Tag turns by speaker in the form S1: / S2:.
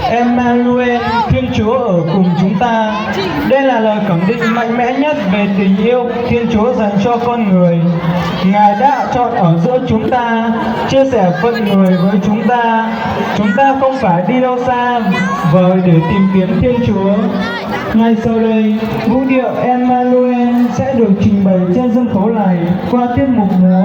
S1: Emmanuel, Thiên Chúa ở cùng chúng ta. Đây là lời khẳng định mạnh mẽ nhất về tình yêu Thiên Chúa dành cho con người. Ngài đã chọn ở giữa chúng ta, chia sẻ phận người với chúng ta. Chúng ta không phải đi đâu xa vời để tìm kiếm Thiên Chúa. Ngay sau đây, vũ điệu Emmanuel sẽ được trình bày trên sân khấu này qua tiết mục múa